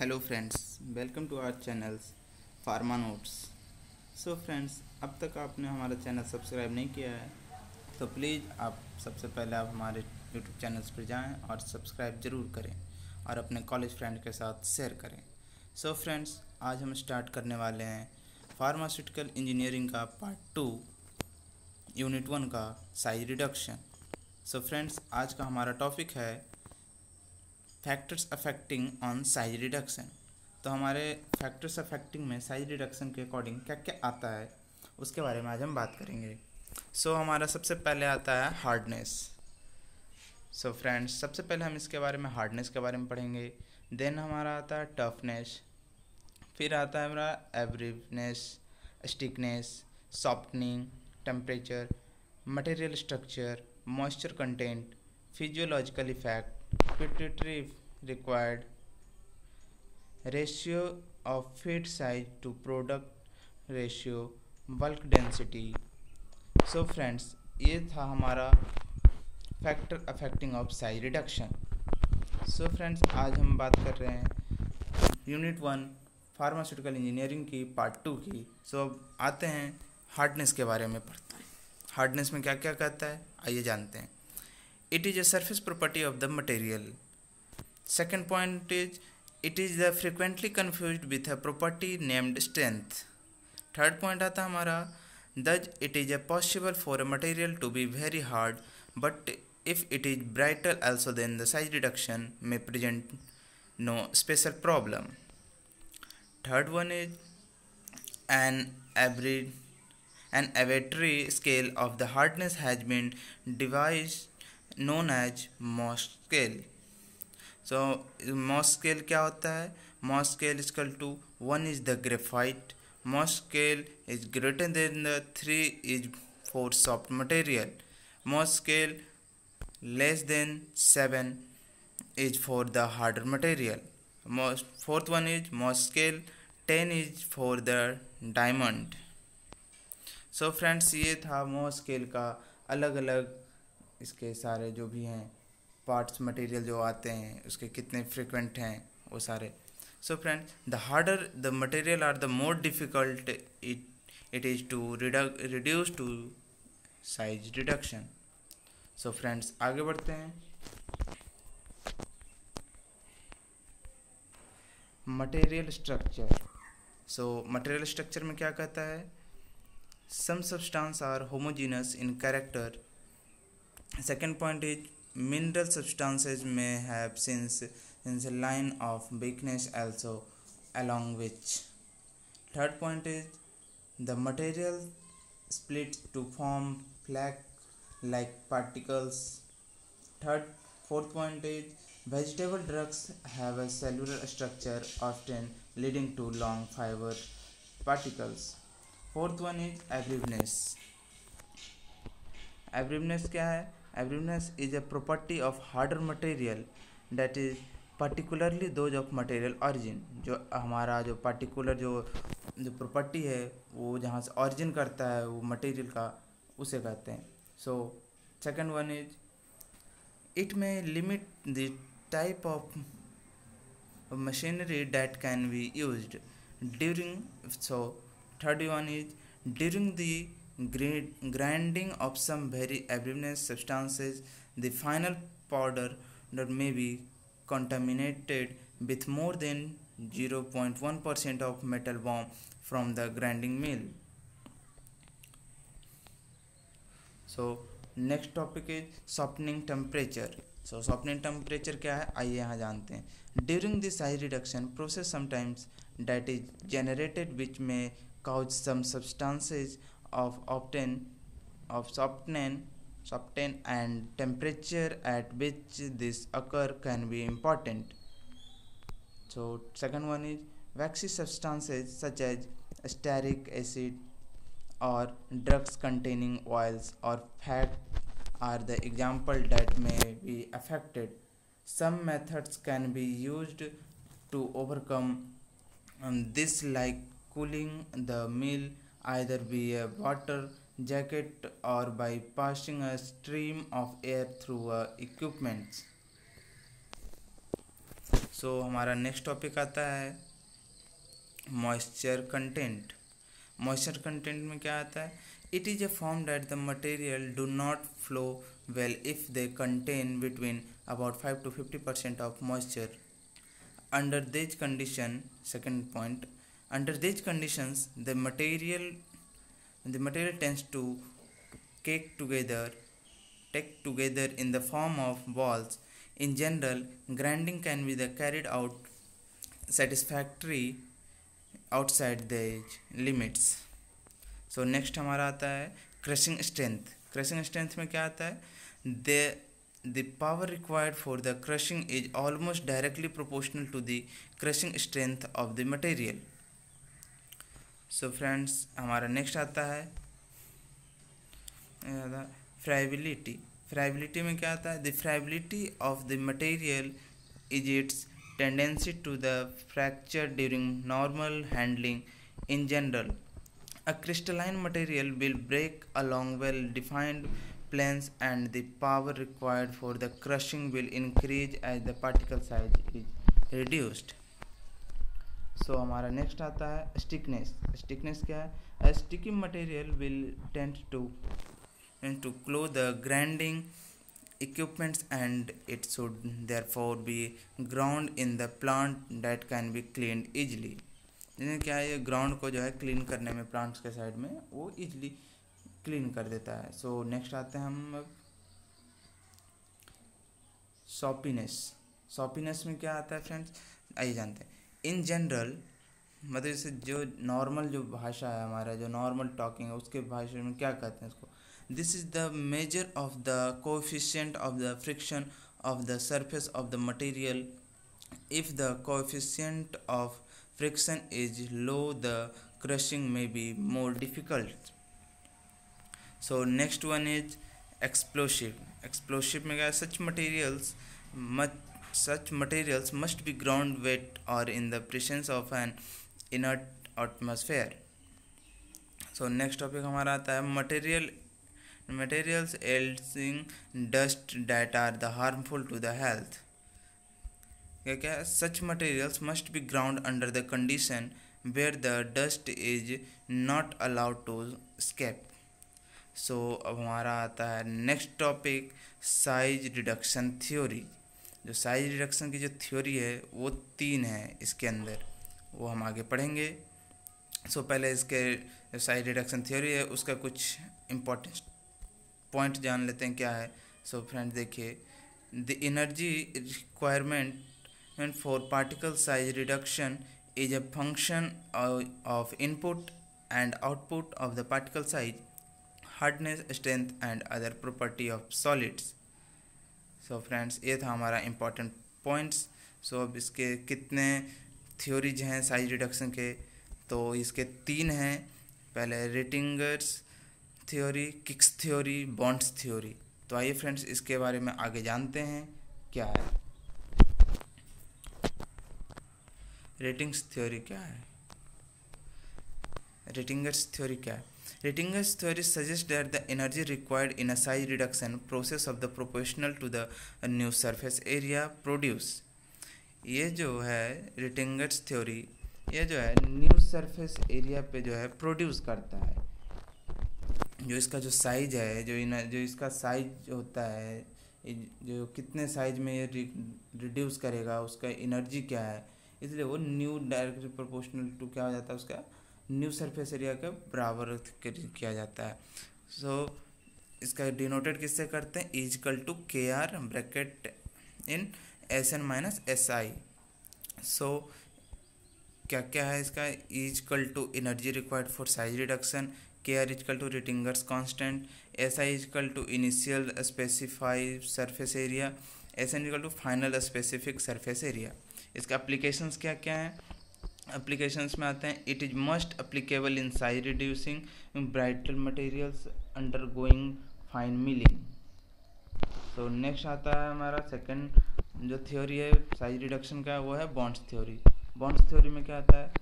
Hello friends, welcome to our channels Pharma Notes. So friends, अब तक आपने हमारा चैनल सब्सक्राइब नहीं किया है तो प्लीज़ आप सबसे पहले आप हमारे यूट्यूब चैनल्स पर जाएं और सब्सक्राइब ज़रूर करें और अपने कॉलेज फ्रेंड के साथ शेयर करें। सो फ्रेंड्स, आज हम स्टार्ट करने वाले हैं फार्मास्यूटिकल इंजीनियरिंग का पार्ट 2 यूनिट 1 का साइज रिडक्शन। सो फ्रेंड्स, आज का हमारा टॉपिक है factors affecting on size reduction. तो हमारे फैक्टर्स अफेक्टिंग में साइज रिडक्शन के अकॉर्डिंग क्या क्या आता है उसके बारे में आज हम बात करेंगे। हमारा सबसे पहले आता है हार्डनेस। फ्रेंड्स, सबसे पहले हम इसके बारे में हार्डनेस के बारे में पढ़ेंगे। देन हमारा आता है टफनेस, फिर आता है हमारा abrasiveness, stickiness, softening, temperature, material structure, moisture content, physiological effect, pituitary required, ratio of feed size to product ratio, bulk density। Friends, ये था हमारा factor affecting of size reduction. Friends, आज हम बात कर रहे हैं यूनिट 1 फार्मास्यूटिकल इंजीनियरिंग की पार्ट 2 की। अब आते हैं हार्डनेस के बारे में पढ़ते हैं। हार्डनेस में क्या क्या कहता है आइए जानते हैं। It is a surface property of the material. Second point is, it is the frequently confused with a property named strength. Third point आता हमारा, thus it is a possible for a material to be very hard, but if it is brittle also, then the size reduction may present no special problem. Third one is an average an arbitrary scale of the hardness has been devised known as Mohs scale। Mohs scale क्या होता है? Mohs scale is equal to 1 is the graphite, Mohs scale is greater than the 3 is for soft material, Mohs scale less than 7 is for the harder material, fourth one is Mohs scale 10 is for the diamond। Friends, ये था Mohs scale का अलग अलग इसके सारे जो भी हैं पार्ट्स मटेरियल जो आते हैं उसके कितने फ्रीक्वेंट हैं वो सारे। Friends, the harder the material are the more difficult it is to reduce to size reduction. Friends, आगे बढ़ते हैं। Material structure. मटेरियल स्ट्रक्चर में क्या कहता है? Some substance are homogeneous in character. Second point is, mineral substances may have since a line of weakness also along which. Third point is, the material splits to form flake-like particles. Fourth point is, vegetable drugs have a cellular structure often leading to long fiber particles. Fourth one is abrasiveness। abrasiveness क्या है? Abrasiveness is a property of harder material that is particularly those of material origin। जो हमारा जो particular जो property है वो जहाँ से origin करता है वो मटेरियल का उसे कहते हैं। Second one is, it may limit the type of machinery that can be used during। Third one is, during the grinding of some very abrasive substances, the final powder may be contaminated with more than 0.1% of metal bomb from the grinding mill। Next topic is softening temperature. Softening temperature क्या है आइए यहाँ जानते हैं। During the size reduction process sometimes that is generated which may cause some substances of soften and temperature at which this occur can be important। Second one is, waxy substances such as stearic acid or drugs containing oils or fat are the example that may be affected। Some methods can be used to overcome this, like cooling the mill either via water jacket or by passing a stream of air through equipment। हमारा next topic आता है moisture content. Moisture content में क्या आता है? It is a form that the material do not flow well if they contain between about 5 to 50% of moisture. Under this condition, second point, under these conditions the material tends to take together in the form of balls. In general, grinding can be carried out satisfactory outside the limits. So next हमारा आता है crushing strength. Crushing strength में क्या आता है? The power required for the crushing is almost directly proportional to the crushing strength of the material. So friends, हमारा next आता है फ्राइबिलिटी। फ्राइबिलिटी में क्या आता है? The friability of the material is its tendency to the fracture during normal handling. In general, a crystalline material will break along well defined planes and the power required for the crushing will increase as the particle size is reduced. हमारा next आता है stickiness. Stickiness क्या है? A sticky material will tend to close the grinding equipments and it should therefore be ground in the plant that can be cleaned easily. क्या है, ये ground को जो है क्लीन करने में प्लांट्स के साइड में वो इजली क्लीन कर देता है। नेक्स्ट आते हैं हम अब सॉपीनेस। सॉपीनेस में क्या आता है फ्रेंड्स? आइए जानते हैं। इन जनरल, मतलब जैसे जो नॉर्मल जो भाषा है हमारा, जो नॉर्मल टॉकिंग है, उसके भाषा में क्या कहते हैं इसको? This is the measure of the coefficient of the friction of the surface of the material. If the coefficient of friction is low, the crushing may be more difficult. Next one is explosive. Explosive में क्या? such materials must be ground wet or in the presence of an inert atmosphere. Next topic हमारा आता है materials eluding dust that are the harmful to the health. क्या? Such materials must be ground under the condition where the dust is not allowed to escape. अब हमारा आता है next topic size reduction theory. जो size reduction की जो theory है वो 3 है इसके अंदर, वो हम आगे पढ़ेंगे। पहले इसके जो साइज रिडक्शन थ्योरी है उसका कुछ इम्पोर्टेंट पॉइंट जान लेते हैं क्या है। फ्रेंड्स देखिए, the energy requirement for particle size reduction is a function of input and output of the particle size, hardness, strength and other property of solids. Friends, ये था हमारा important points. अब इसके कितने theories हैं size reduction के? तो इसके 3 हैं। पहले Rittinger's theory, Kick's theory, Bond's theory. तो आइए फ्रेंड्स इसके बारे में आगे जानते हैं क्या है। रेटिंग्स थ्योरी क्या है? रेटिंगर्स थ्योरी क्या है? Rittinger's theory suggest that the energy required in a size reduction process of the proportional to the new surface area produce. ये जो है रेटिंगर्स थ्योरी, ये जो है न्यू सरफेस एरिया पे जो है प्रोड्यूस करता है। जो इसका जो साइज है, जो इसका साइज होता है, जो कितने साइज में ये रिड्यूस करेगा, उसका एनर्जी क्या है, इसलिए वो न्यू डायरेक्टली प्रोपोर्शनल टू क्या हो जाता है, उसका न्यू सरफेस एरिया का बराबर किया जाता है। इसका डिनोटेड किससे करते हैं? Is equal to K R bracket in S N minus S I. क्या क्या है इसका? Is equal to energy required for size reduction, K R is equal to Rittinger's constant, S I is equal to initial specified surface area, S N is equal to final specific surface area. इसका applications क्या क्या हैं? Applications में आते हैं, it is must applicable in size reducing brittle materials undergoing fine milling. Next आता है हमारा सेकंड जो थ्योरी है साइज रिडक्शन का, वो है बॉन्ड्स थ्योरी। बॉन्ड्स थ्योरी में क्या आता है?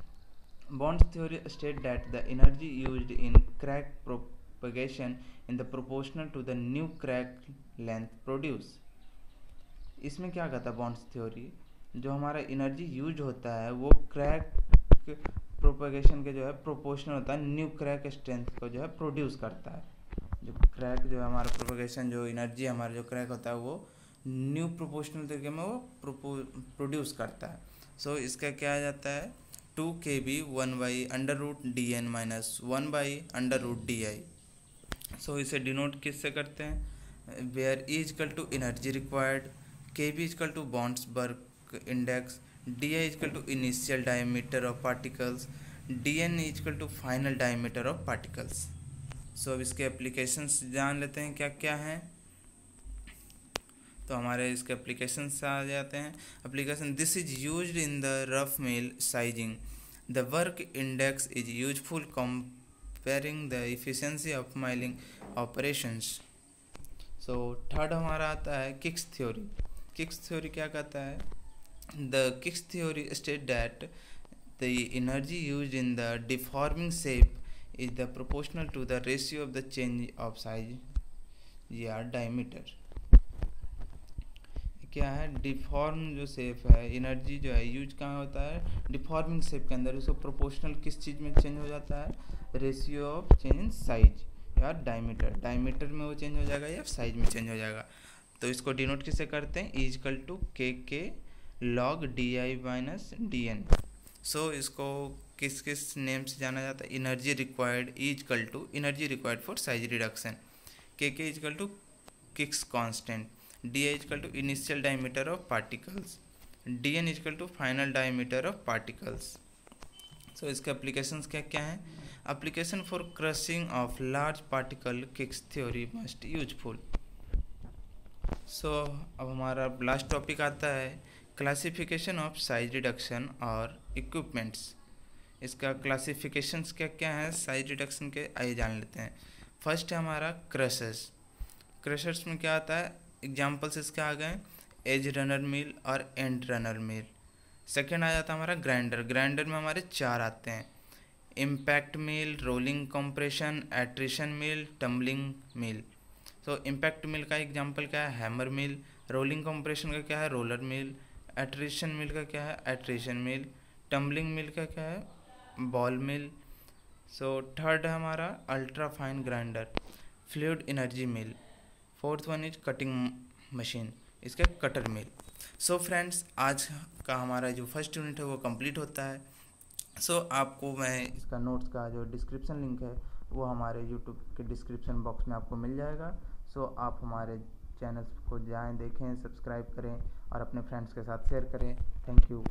Bond's theory state that the energy used in crack propagation in the proportional to the new crack length produce. इसमें क्या कहता है बॉन्ड्स थ्योरी? जो हमारा एनर्जी यूज होता है वो क्रैक प्रोपगेशन के जो है प्रोपोर्शनल होता है न्यू क्रैक स्ट्रेंथ को जो है प्रोड्यूस करता है। जो क्रैक जो है हमारा प्रोपगेशन जो एनर्जी हमारा जो क्रैक होता है वो न्यू प्रोपोर्शनल तरीके में वो प्रोड्यूस करता है। सो इसका क्या आ जाता है 2 kb 1/√dn माइनस 1/√di। सो इसे डिनोट किससे करते हैं, where E is equal to energy required, K B is equal to Bond's work index, D I is equal to initial diameter of particles, D N is equal to final diameter of particles. So अब इसके applications जान लेते हैं क्या क्या हैं। तो हमारे इसके एप्लीकेशंस आ जाते हैं। Application, this is used in the rough mill sizing, the work index is useful comparing the efficiency of milling operations। So third हमारा आता है किक्स थ्योरी। किक्स थ्योरी क्या कहता है, the Kick's theory state that the energy used in the deforming shape is the proportional to the ratio of the change of size या diameter. क्या है, deform जो शेप है, एनर्जी जो है यूज कहाँ होता है, डिफॉर्मिंग शेप के अंदर। उसको प्रोपोर्शनल किस चीज़ में चेंज हो जाता है, ratio of change in size या डायमीटर, डायमीटर में वो चेंज हो जाएगा या साइज में चेंज हो जाएगा। तो इसको डिनोट किससे करते हैं, is equal to K log D I minus D N. So इसको किस किस नेम से जाना जाता है, energy required is equal to energy required for size reduction, K is equal to Kick's constant, D I is equal to initial diameter of particles, D N is equal to final diameter of particles. So इसके applications क्या क्या हैं, application for crushing of large particle Kick's theory must useful. So अब हमारा last topic आता है classification of size reduction और equipments. इसका क्लासिफिकेशंस क्या क्या हैं साइज रिडक्शन के, आइए जान लेते हैं। फर्स्ट है हमारा क्रशर्स। क्रशर्स में क्या आता है, एग्जाम्पल्स इसके आ गए एज रनर मिल और एंड रनर मिल। सेकेंड आ जाता है हमारा ग्राइंडर। ग्राइंडर में हमारे 4 आते हैं, इम्पैक्ट मिल, रोलिंग कंप्रेशन, एट्रिशन मिल, टम्बलिंग मिल। तो इम्पैक्ट मिल का एग्जांपल क्या है, हैमर मिल। रोलिंग कंप्रेशन का क्या है, रोलर मिल। एट्रिशन मिल का क्या है, एट्रिशन मिल। टम्बलिंग मिल का क्या है, बॉल मिल। सो थर्ड है हमारा ultra fine grinder, fluid energy mill. Fourth one is cutting machine, इसका कटर मिल। सो फ्रेंड्स, आज का हमारा जो फर्स्ट यूनिट है वो कंप्लीट होता है। सो आपको मैं इसका नोट्स का जो डिस्क्रिप्शन लिंक है वो हमारे यूट्यूब के डिस्क्रिप्शन बॉक्स में आपको मिल जाएगा। सो आप हमारे चैनल्स को जाएं, देखें, सब्सक्राइब करें और अपने फ्रेंड्स के साथ शेयर करें। Thank you.